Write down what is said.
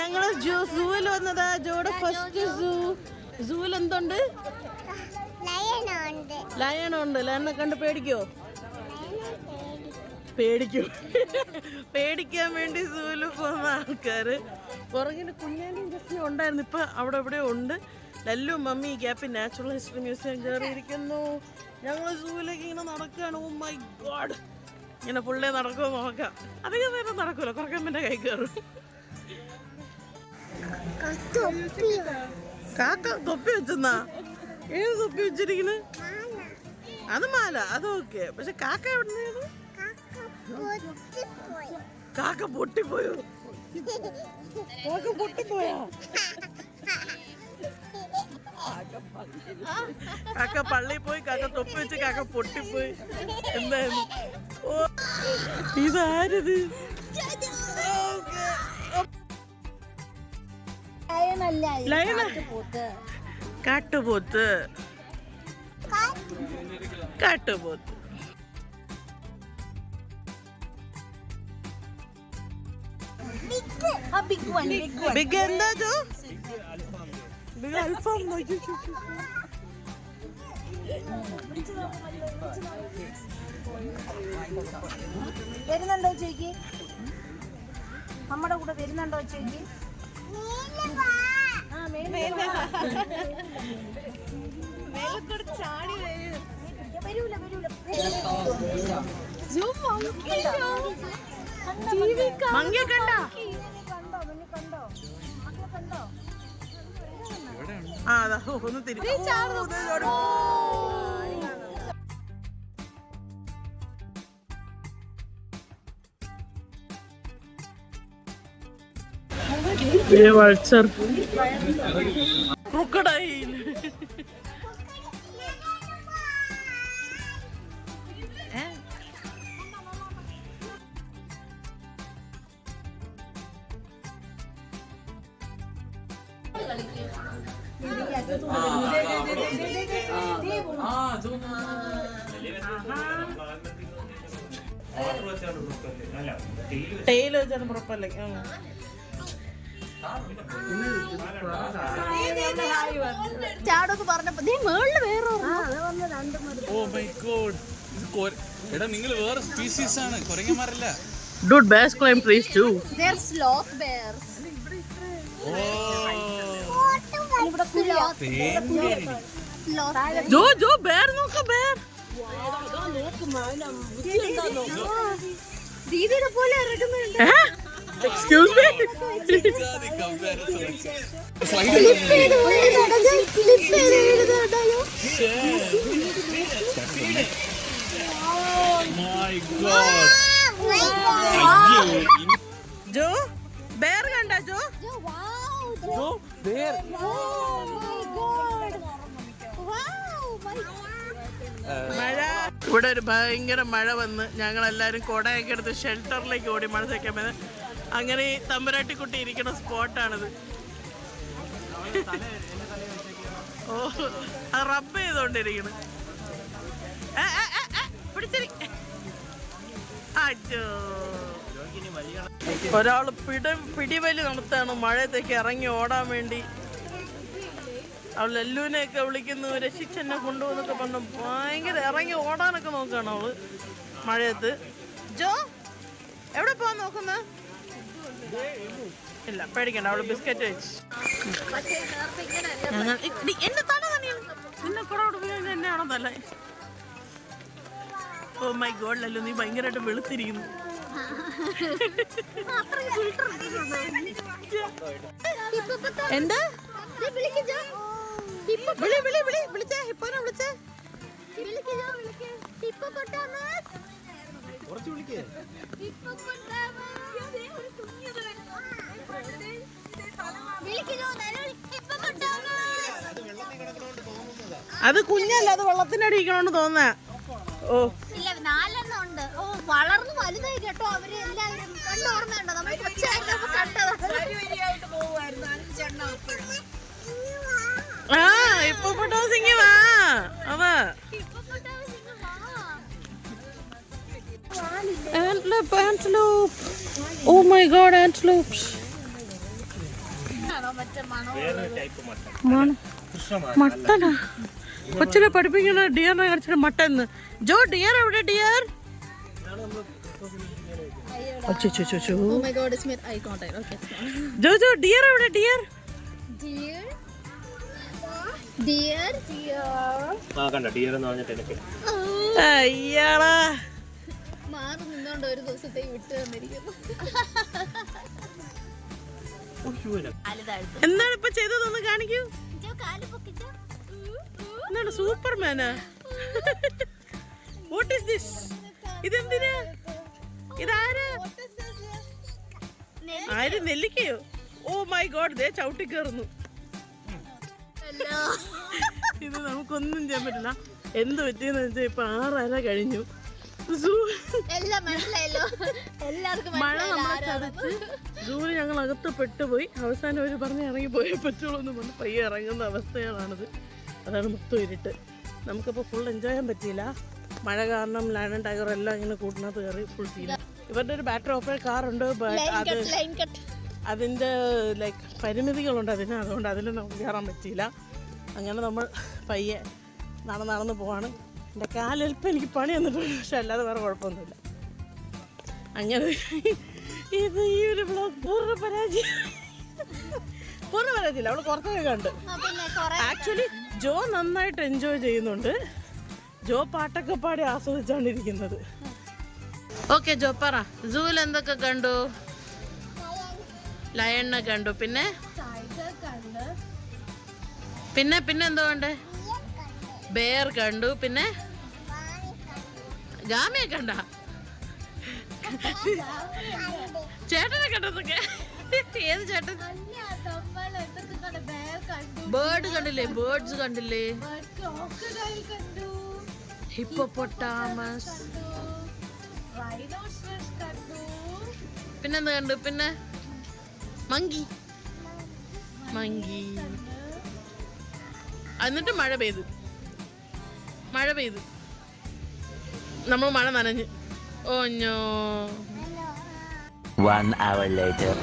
ഞങ്ങള് സൂവിൽ വന്നതാ. ജോയുടെ ഫസ്റ്റ് സൂവിൽ എന്തുണ്ട്? ലയണുണ്ട്. ലയനെ കണ്ട് പേടിക്കോ? പേടിക്കാൻ വേണ്ടി സൂവിൽ പോകുന്ന ആൾക്കാര്. പുറകിൽ കുഞ്ഞാനും ജസ്റ്റിനും ഉണ്ടായിരുന്നു. ഇപ്പൊ അവിടെ എവിടെ ഉണ്ട്. ലല്ലു മമ്മി ഗ്യാപ്പിൽ നാച്ചുറൽ ഹിസ്റ്ററി മ്യൂസിയം കയറിയിരിക്കുന്നു. ഞങ്ങൾ സൂവിലേക്ക് ഇങ്ങനെ നടക്കുകയാണ്. ഓ മൈ ഗോഡ്, ഇങ്ങനെ പുള്ളേ നടക്കുമോ നോക്കാം. അധികം നേരം നടക്കൂല, കുറക്കാൻ പിന്നെ കൈ കയറും. കാക്ക തൊപ്പി വെച്ചെന്നാ? ഏത് തൊപ്പി വെച്ചിരിക്കുന്നു? അത് മാല, അത് ഓക്കെ. പക്ഷെ കാക്ക എവിടുന്ന? കാക്ക പൊട്ടിപ്പോയോ? കാക്ക പൊട്ടിപ്പോയാ? കാക്ക പള്ളിയിൽ പോയി, കാക്ക തൊപ്പി വെച്ച് കാക്ക പൊട്ടിപ്പോയി. എന്തായിരുന്നു? ഓ, ഇതാരത്? കാട്ടുപോത്ത്. കാട്ടുപോത്ത്. ബിഗ് എന്താ? ബിഗ് അൽഫാം. വരുന്നുണ്ടോ ചേച്ചി? നമ്മുടെ കൂടെ വരുന്നുണ്ടോ ചേച്ചി? മങ്ങിയെ കണ്ടോ? ആ അതാ ഒന്ന് തിരിച്ചു. Vulture, crocodile. ടൈൽ വെച്ചാണ് പുറപ്പല്ലേ. ചാടൊക്കെ പറഞ്ഞപ്പോ മേളില് വേറെ. ഓ മൈ ഗോഡ്, എടാ നിങ്ങൾ വേറെ സ്പീഷീസ് ആണ്, കുരങ്ങന്മാരല്ല. Dude, bears climb trees too. They're sloth bears. Jo bear നോക്ക bear. ദീദിയുടെ പോലെ ഇറങ്ങുന്നുണ്ട്. Excuse me. Jo bear കണ്ടാ? Jo bear. മഴ. ഇവിടെ ഒരു ഭയങ്കര മഴ വന്ന് ഞങ്ങളെല്ലാവരും കുടയൊക്കെ എടുത്ത് ഷെൽട്ടറിലേക്ക് ഓടി. മഴ സഹിക്കാൻ പറ്റുന്നത്. അങ്ങനെ ഈ തമ്പുരാട്ടിക്കുട്ടി ഇരിക്കുന്ന സ്പോട്ടാണിത്. ഓ, അത് റബ്ബ് ചെയ്തോണ്ടിരിക്കണ്. ഒരാള് പിടിവലി നടത്താണ് മഴയത്തേക്ക് ഇറങ്ങി ഓടാൻ വേണ്ടി. അവൾ ലല്ലുവിനെയൊക്കെ വിളിക്കുന്നു, രക്ഷിച്ചെന്നെ കൊണ്ടുപോകുന്നൊക്കെ പറഞ്ഞു. ഭയങ്കര ഇറങ്ങി ഓടാനൊക്കെ നോക്കുകയാണ് അവള് മഴയത്ത്. ജോ എവിടെ പോവാൻ നോക്കുന്ന? ഇല്ല, പേടിക്കണ്ട, അവള് ബിസ്ക്കറ്റ് വെച്ച്. എന്നെ തല തന്നെയാണ് നിന്നെ കൂടെ എന്നെയാണോ തല? ഓ മൈ ഗോഡ് ലല്ലു, നീ ഭയങ്കരമായിട്ട് വെളുത്തിരിക്കുന്നു. എന്താ വിളിച്ചേ? ഹിപ്പോനെ വിളിച്ചേ? അത് കുഞ്ഞല്ല, അത് വെള്ളത്തിന്റെ അടിക്കണോന്ന് തോന്നുന്നേ. ഓ ഇല്ല, 4 ഉണ്ട്. ഓ, വളർന്നു വലുതായി കേട്ടോ. അവര് എല്ലാവരും കണ്ടു. ഓർമ്മയുണ്ടോ? നമ്മൾ കൊച്ചായിരുന്നപ്പോ കണ്ടത്. ആ ഇപ്പൊ പൊട്ടോസിങ്ങി വാ. അതാ antelope. Oh my god, antelopes. മട്ടനാ കൊച്ചിനെ പഠിപ്പിക്കണ ഡിയറിനെ കാണിച്ചിട്ട് മട്ടൻ. ജോ ഡിയർ എവിടെ ഡിയർ? ജോ ജോ ഡിയർ എവിടെ ഡിയർ? അയ്യാളാ മാറി നിന്നോണ്ട് ഒരു ദിവസത്തേക്ക് വിട്ടു തന്നിരിക്കുന്നു. എന്താണ് ഇപ്പൊ ചെയ്തതൊന്ന് കാണിക്കൂ. എന്താണ് സൂപ്പർമാനാ? What is this? ഇതെന്തിനാ? ഇതാരാ? ആര്? നെല്ലിക്കയോ? ഓ മൈ ഗോഡ്, ദേ ചവിട്ടി കയറുന്നു. ഇത് നമുക്കൊന്നും ചെയ്യാൻ പറ്റില്ല. എന്ത് പറ്റിയെന്ന് വെച്ചാൽ ഇപ്പൊ 6:30 കഴിഞ്ഞു. മഴ നമ്മളെ ചതച്ച് സൂര്യ ഞങ്ങൾ അകത്ത് പെട്ടുപോയി. അവസാനം അവർ പറഞ്ഞ് ഇറങ്ങി പോയേ പറ്റുള്ളൂ എന്ന് പറഞ്ഞ് പയ്യെ ഇറങ്ങുന്ന അവസ്ഥകളാണിത്. അതാണ് മൊത്തം ഇരുട്ട്. നമുക്കിപ്പോൾ ഫുൾ എൻജോയ് ചെയ്യാൻ പറ്റിയില്ല. മഴ കാരണം ലയൺ ടൈഗർ എല്ലാം ഇങ്ങനെ കൂട്ടിനകത്ത് കയറി ഫുൾ സീൻ. ഇവരുടെ ഒരു ബാറ്ററി ഓപ്പറേറ്റ് കാറുണ്ട്. അതിൻ്റെ ലൈക്ക് പരിമിതികളുണ്ട് അതിന്. അതുകൊണ്ട് അതിൽ നമുക്ക് കയറാൻ പറ്റിയില്ല. അങ്ങനെ നമ്മൾ പയ്യെ നടന്ന് പോവാണ്. എൻ്റെ കാലെൽപ്പം എനിക്ക് പണി വന്നിട്ടുണ്ട്. പക്ഷെ അല്ലാതെ വേറെ കുഴപ്പമൊന്നുമില്ല. അങ്ങനെ ഇത് ഈ ഒരു വ്ളോഗ് പൂർണ്ണ പരാജയമില്ല. അവൾ കുറച്ചൊക്കെ കണ്ട്. ആക്ച്വലി ജോ നന്നായിട്ട് എൻജോയ് ചെയ്യുന്നുണ്ട്. ജോ പാട്ടൊക്കെ പാടി ആസ്വദിച്ചാണ് ഇരിക്കുന്നത്. ഓക്കെ ജോ പറ, സൂവിൽ എന്തൊക്കെ കണ്ടു? ലയണിനെ കണ്ടു, പിന്നെ എന്തോ കണ്ടേ? ബെയർ കണ്ടു, പിന്നെ ഗാമയെ കണ്ട? ചേട്ടനെ കണ്ടതൊക്കെ? ഏത് ചേട്ടൻ? ബേർഡ് കണ്ടില്ലേ? ബേർഡ്സ് കണ്ടില്ലേ? ഹിപ്പോപ്പൊട്ടാമസ്. പിന്നെന്താ കണ്ടു? പിന്നെ മങ്കി. എന്നിട്ട് മഴ പെയ്തു. നമ്മൾ മഴ നനഞ്ഞ്. ഓ ഞോ. 1 hour later.